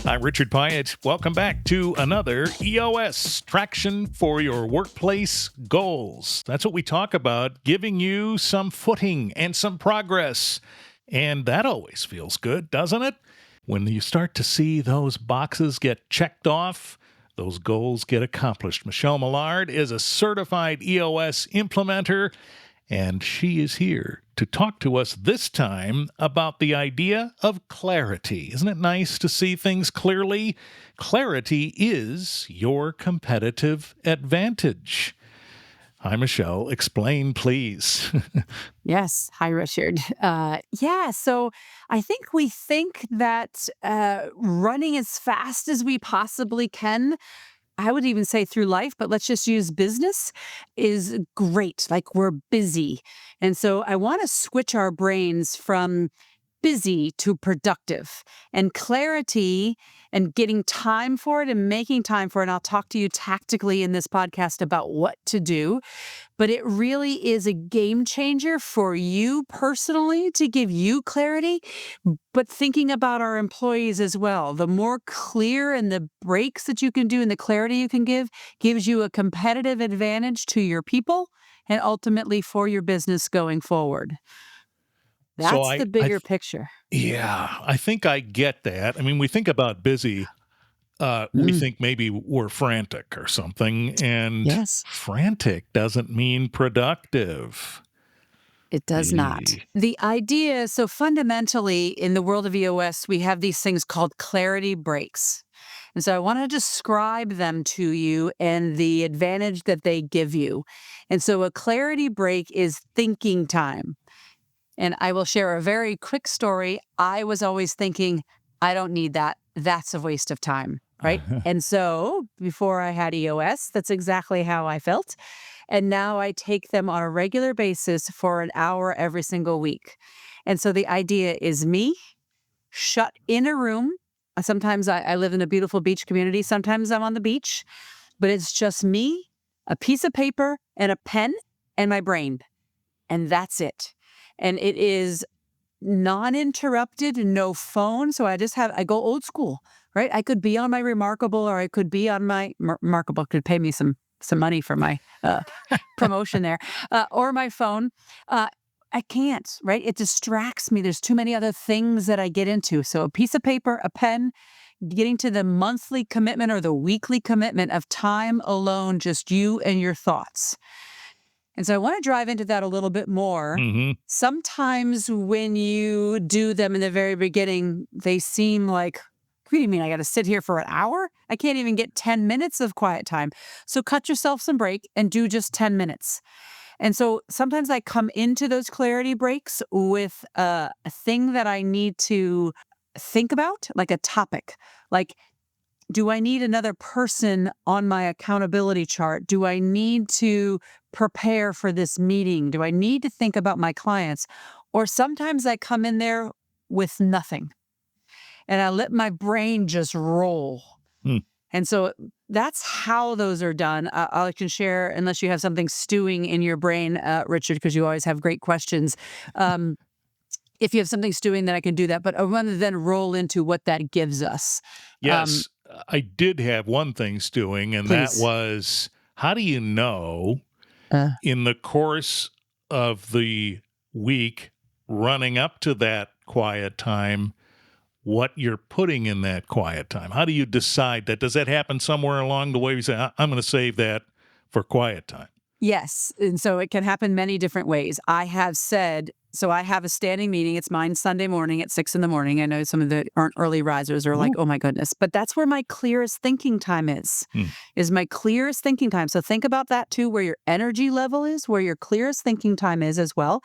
I'm Richard Pyatt. Welcome back to another EOS-Traction for your workplace goals. That's what we talk about, giving you some footing and some progress. And that always feels good, doesn't it? When you start to see those boxes get checked off, those goals get accomplished. Michele Mollard is a certified EOS implementer, and she is here to talk to us this time about the idea of clarity. Isn't it nice to see things clearly? Clarity is your competitive advantage. Hi, Michele. Explain, please. Yes. Hi, Richard. So I think we think that running as fast as we possibly can, I would even say through life, but let's just use business, is great. Like we're busy. And so I want to switch our brains from busy to productive, and clarity and getting time for it and making time for it. And I'll talk to you tactically in this podcast about what to do. But it really is a game changer for you personally to give you clarity, but thinking about our employees as well. The more clear and the breaks that you can do and the clarity you can give gives you a competitive advantage to your people and ultimately for your business going forward. That's the bigger picture. Yeah, I think I get that. I mean, we think about busy, we think maybe we're frantic or something, and Yes. frantic doesn't mean productive. It does not. The idea, so fundamentally in the world of EOS, we have these things called clarity breaks. And so I want to describe them to you and the advantage that they give you. And so a clarity break is thinking time. And I will share a very quick story. I was always thinking, I don't need that. That's a waste of time, right? And so before I had EOS, that's exactly how I felt. And now I take them on a regular basis for an hour every single week. And so the idea is me shut in a room. Sometimes I live in a beautiful beach community. Sometimes I'm on the beach, but it's just me, a piece of paper and a pen and my brain. And that's it. And it is non-interrupted, no phone. So I go old school, right? I could be on my Remarkable, or I could be on my Remarkable could pay me some money for my promotion there, or my phone. I can't, right? It distracts me. There's too many other things that I get into. So a piece of paper, a pen, getting to the monthly commitment or the weekly commitment of time alone, just you and your thoughts. And so I want to drive into that a little bit more. Sometimes when you do them in the very beginning, they seem like, what do you mean I got to sit here for an hour? I can't even get 10 minutes of quiet time. So cut yourself some break and do just 10 minutes. And so sometimes I come into those clarity breaks with a thing that I need to think about, like a topic, like, do I need another person on my accountability chart? Do I need to prepare for this meeting? Do I need to think about my clients? Or sometimes I come in there with nothing and I let my brain just roll. And so that's how those are done. I can share, unless you have something stewing in your brain, Richard, because you always have great questions. If you have something stewing, then I can do that. But I want to then roll into what that gives us. Yes, I did have one thing stewing, and Please. that was, how do you know in the course of the week running up to that quiet time what you're putting in that quiet time? How do you decide that? Does that happen somewhere along the way? You say, I'm going to save that for quiet time. Yes. And so it can happen many different ways. I have said, so I have a standing meeting. It's mine Sunday morning at 6 a.m. I know some of the aren't early risers are like, oh my goodness. But that's where my clearest thinking time is my clearest thinking time. So think about that too, where your energy level is, where your clearest thinking time is as well.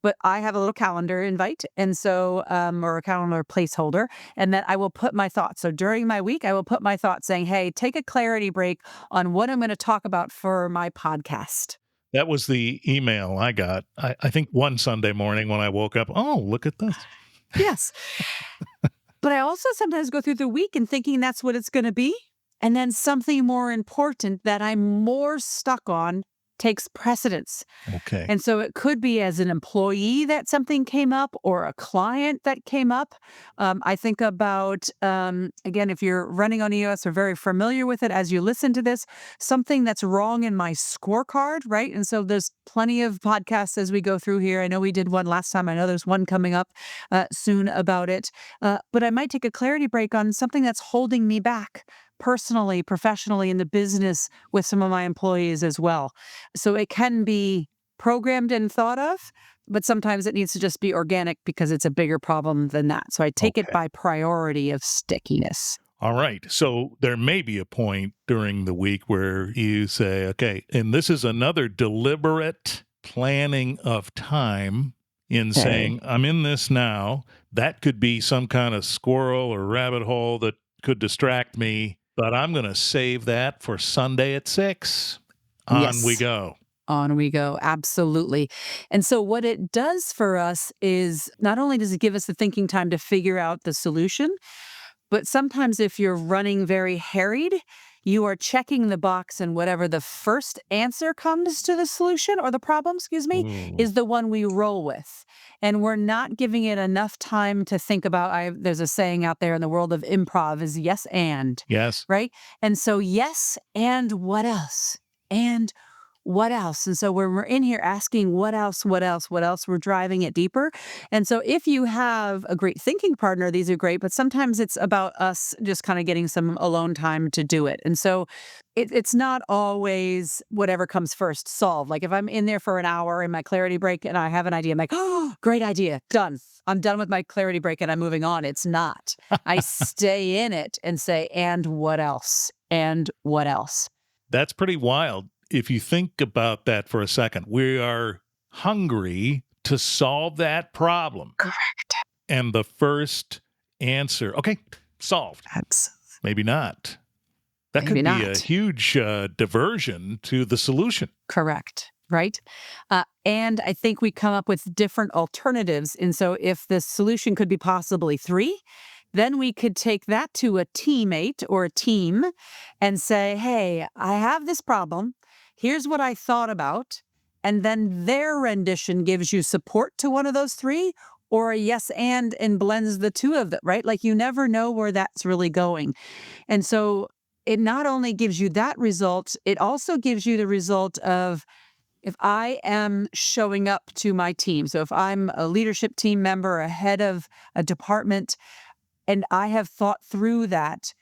But I have a little calendar invite, and so, or a calendar placeholder, and then I will put my thoughts. So during my week, I will put my thoughts saying, hey, take a clarity break on what I'm going to talk about for my podcast. That was the email I got, I think one Sunday morning when I woke up. Oh, look at this. Yes. But I also sometimes go through the week and thinking that's what it's going to be. And then something more important that I'm more stuck on takes precedence. Okay. And so it could be as an employee that something came up or a client that came up. I think about, again, if you're running on EOS or very familiar with it as you listen to this, something that's wrong in my scorecard, right? And so there's plenty of podcasts as we go through here. I know we did one last time. I know there's one coming up soon about it. But I might take a clarity break on something that's holding me back personally, professionally, in the business with some of my employees as well. So it can be programmed and thought of, but sometimes it needs to just be organic because it's a bigger problem than that. So I take it Okay. by priority of stickiness. All right. So there may be a point during the week where you say, okay, and this is another deliberate planning of time in saying, Okay. I'm in this now. That could be some kind of squirrel or rabbit hole that could distract me, but I'm going to save that for Sunday at 6. On we Yes. go. On we go. Absolutely. And so, what it does for us is not only does it give us the thinking time to figure out the solution, but sometimes if you're running very harried, you are checking the box and whatever the first answer comes to the solution or the problem, excuse me, Ooh. is the one we roll with. And we're not giving it enough time to think about. There's a saying out there in the world of improv is yes and, Yes. right? And so, yes, and what else? And what else? And so when we're in here asking what else, what else, what else, we're driving it deeper. And so if you have a great thinking partner, these are great, but sometimes it's about us just kind of getting some alone time to do it. And so it's not always whatever comes first, solve. Like if I'm in there for an hour in my clarity break and I have an idea, I'm like, oh, great idea, done. I'm done with my clarity break and I'm moving on. It's not. I stay in it and say, and what else? And what else? That's pretty wild. If you think about that for a second, we are hungry to solve that problem. Correct. And the first answer, okay, solved. That's Maybe not. That maybe could be a not. huge diversion to the solution. Correct. Right. And I think we come up with different alternatives. And so if the solution could be possibly 3, then we could take that to a teammate or a team and say, hey, I have this problem. Here's what I thought about. And then their rendition gives you support to one of those 3 or a yes and blends the 2 of them, right? Like you never know where that's really going. And so it not only gives you that result, it also gives you the result of if I am showing up to my team. So if I'm a leadership team member, a head of a department, and I have thought through that,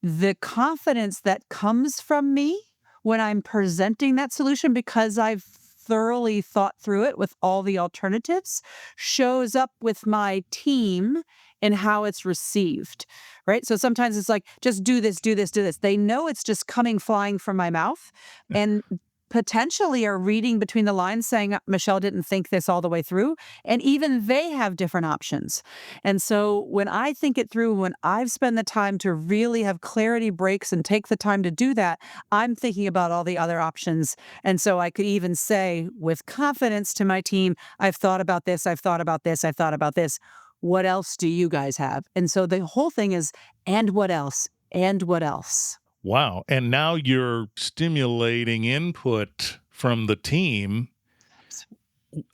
the confidence that comes from me when I'm presenting that solution because I've thoroughly thought through it with all the alternatives shows up with my team and how it's received, right? So sometimes it's like, just do this, do this, do this. They know it's just coming flying from my mouth and potentially are reading between the lines saying, Michele didn't think this all the way through. And even they have different options. And so when I think it through, when I've spent the time to really have clarity breaks and take the time to do that, I'm thinking about all the other options. And so I could even say with confidence to my team, I've thought about this, I've thought about this, I've thought about this. What else do you guys have? And so the whole thing is, and what else? And what else? Wow. And now you're stimulating input from the team,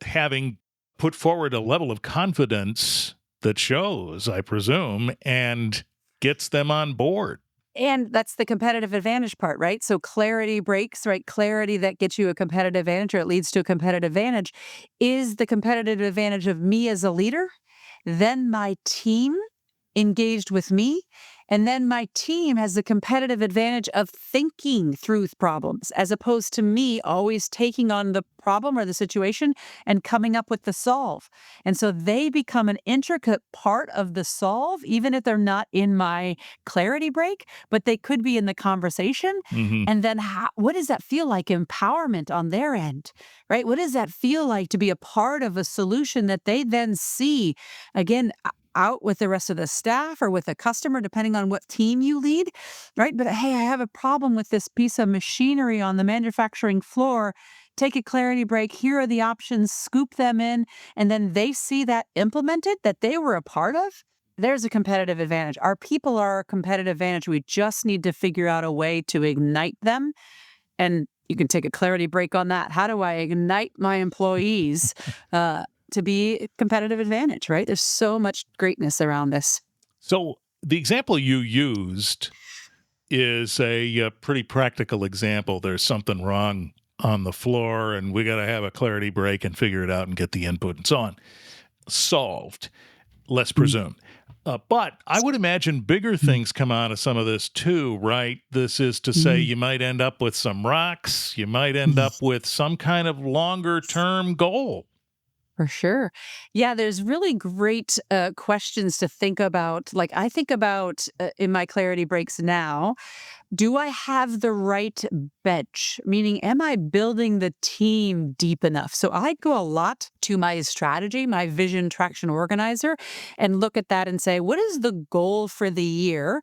having put forward a level of confidence that shows, I presume, and gets them on board. And that's the competitive advantage part, right? So clarity breaks, right? Clarity that gets you a competitive advantage or it leads to a competitive advantage is the competitive advantage of me as a leader, then my team engaged with me. And then my team has the competitive advantage of thinking through problems as opposed to me always taking on the problem or the situation and coming up with the solve. And so they become an intricate part of the solve, even if they're not in my clarity break, but they could be in the conversation. Mm-hmm. And then what does that feel like? Empowerment on their end, right? What does that feel like to be a part of a solution that they then see again out with the rest of the staff or with a customer, depending on what team you lead, right? But hey, I have a problem with this piece of machinery on the manufacturing floor. Take a clarity break. Here are the options, scoop them in, and then they see that implemented that they were a part of. There's a competitive advantage. Our people are a competitive advantage. We just need to figure out a way to ignite them and You can take a clarity break on that. How do I ignite my employees to be a competitive advantage, right? There's so much greatness around this. So the example you used is a pretty practical example. There's something wrong on the floor, and we got to have a clarity break and figure it out and get the input and so on. Solved, let's presume. But I would imagine bigger things come out of some of this too, right? This is to say you might end up with some rocks. You might end up with some kind of longer term goal. For sure. Yeah, there's really great questions to think about. Like I think about in my clarity breaks now, do I have the right bench? Meaning, am I building the team deep enough? So I go a lot to my strategy, my vision traction organizer, and look at that and say, what is the goal for the year?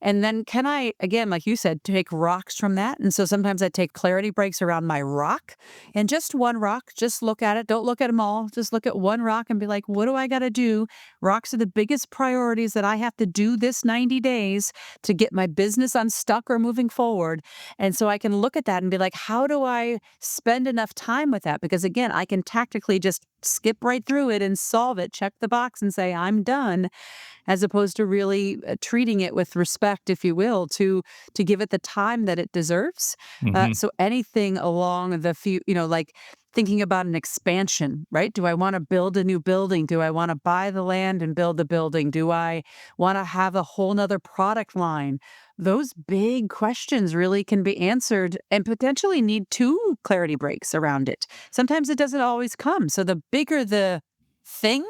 And then can I, again, like you said, take rocks from that? And so sometimes I take clarity breaks around my rock and just one rock, just look at it. Don't look at them all. Just look at one rock and be like, what do I got to do? Rocks are the biggest priorities that I have to do this 90 days to get my business unstuck or moving forward. And so I can look at that and be like, how do I spend enough time with that? Because again, I can tactically just skip right through it and solve it, check the box and say, I'm done, as opposed to really treating it with respect, if you will, to give it the time that it deserves. So anything along the like thinking about an expansion, right? Do I want to build a new building? Do I want to buy the land and build the building? Do I want to have a whole nother product line? Those big questions really can be answered and potentially need two clarity breaks around it. Sometimes it doesn't always come. So the bigger the thing,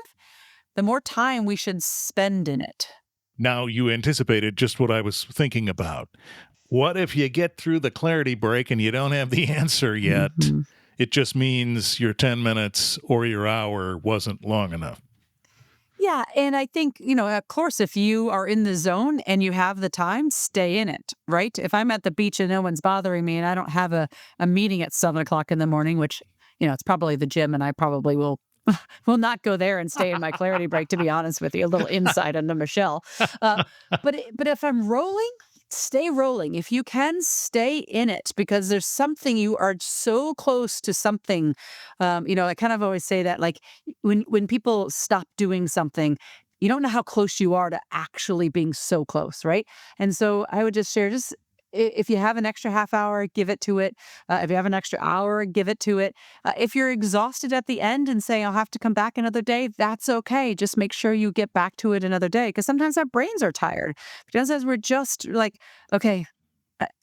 the more time we should spend in it. Now, you anticipated just what I was thinking about. What if you get through the clarity break and you don't have the answer yet? It just means your 10 minutes or your hour wasn't long enough. Yeah, and I think, of course, if you are in the zone and you have the time, stay in it, right? If I'm at the beach and no one's bothering me and I don't have a meeting at 7:00 in the morning, which, it's probably the gym and I probably will not go there and stay in my clarity break, to be honest with you. A little insight into Michelle. But if I'm rolling, stay rolling. If you can, stay in it because there's something you are so close to something. I kind of always say that like when people stop doing something, you don't know how close you are to actually being so close, right? And so I would just share, if you have an extra half hour, give it to it. If you have an extra hour, give it to it. If you're exhausted at the end and say, I'll have to come back another day, that's okay. Just make sure you get back to it another day because sometimes our brains are tired. Because as we're just like, okay,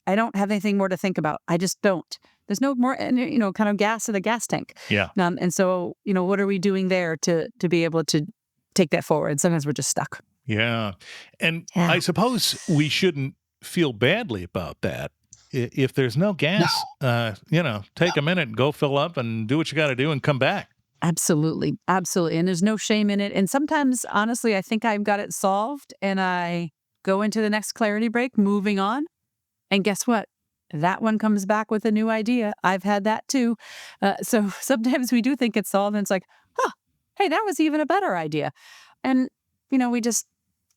I don't have anything more to think about. I just don't. There's no more, kind of gas in the gas tank. Yeah. And so, what are we doing there to be able to take that forward? Sometimes we're just stuck. Yeah. And I suppose we shouldn't feel badly about that. If there's no gas, take a minute and go fill up and do what you got to do and come back. Absolutely. Absolutely. And there's no shame in it. And sometimes, honestly, I think I've got it solved and I go into the next clarity break, moving on. And guess what? That one comes back with a new idea. I've had that too. So sometimes we do think it's solved and it's like, hey, that was even a better idea. And, we just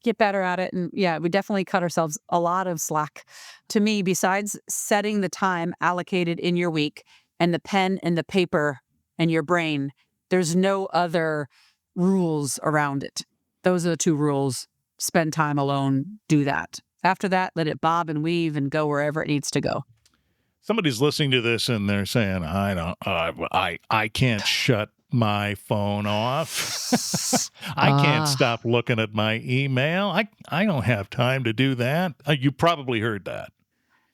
get better at it. And yeah, we definitely cut ourselves a lot of slack. To me, besides setting the time allocated in your week and the pen and the paper and your brain, there's no other rules around it. Those are the two rules. Spend time alone, do that. After that, let it bob and weave and go wherever it needs to go. Somebody's listening to this and they're saying, I can't shut my phone off. I can't stop looking at my email. I don't have time to do that. You probably heard that.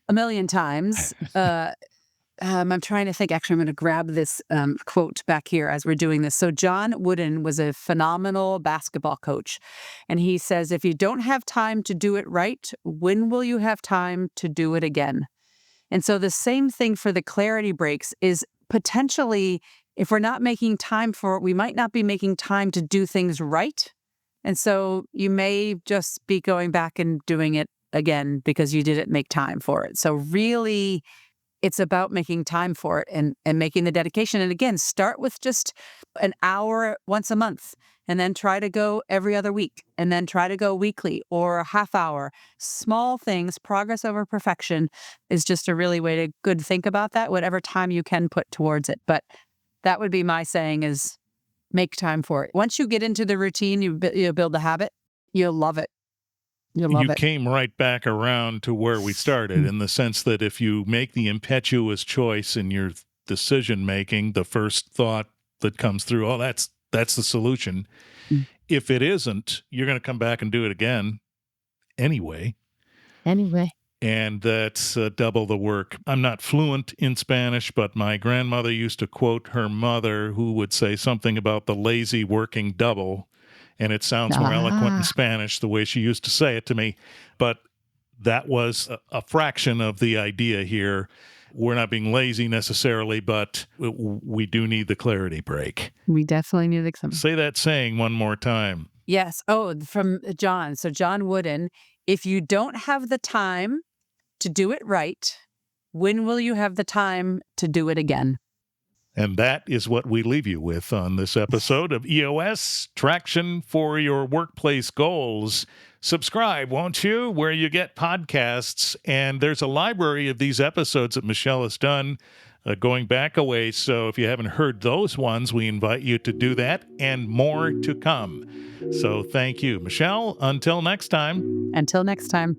A million times. I'm trying to think. Actually, I'm going to grab this quote back here as we're doing this. So John Wooden was a phenomenal basketball coach. And he says, if you don't have time to do it right, when will you have time to do it again? And so the same thing for the clarity breaks is potentially, if we're not making time for it, we might not be making time to do things right. And so you may just be going back and doing it again because you didn't make time for it. So really It's about making time for it and making the dedication. And again, start with just an hour once a month, and then try to go every other week, and then try to go weekly or a half hour. Small things, progress over perfection is just a really way to good think about that, whatever time you can put towards it. But that would be my saying is make time for it. Once you get into the routine, you build the habit, you'll love it. You'll love You it. came right back around to where we started in the sense that if you make the impetuous choice in your decision making, the first thought that comes through, oh, that's the solution. Mm. If it isn't, you're going to come back and do it again anyway. And that's double the work. I'm not fluent in Spanish, but my grandmother used to quote her mother, who would say something about the lazy working double. And it sounds more eloquent in Spanish the way she used to say it to me. But that was a fraction of the idea here. We're not being lazy necessarily, but we do need the clarity break. We definitely need the Say that saying one more time. Yes. Oh, from John. So John Wooden, if you don't have the time to do it right, when will you have the time to do it again? And that is what we leave you with on this episode of EOS Traction for Your Workplace Goals. Subscribe, won't you, where you get podcasts. And there's a library of these episodes that Michele has done going back a ways. So if you haven't heard those ones, we invite you to do that and more to come. So thank you, Michele. Until next time. Until next time.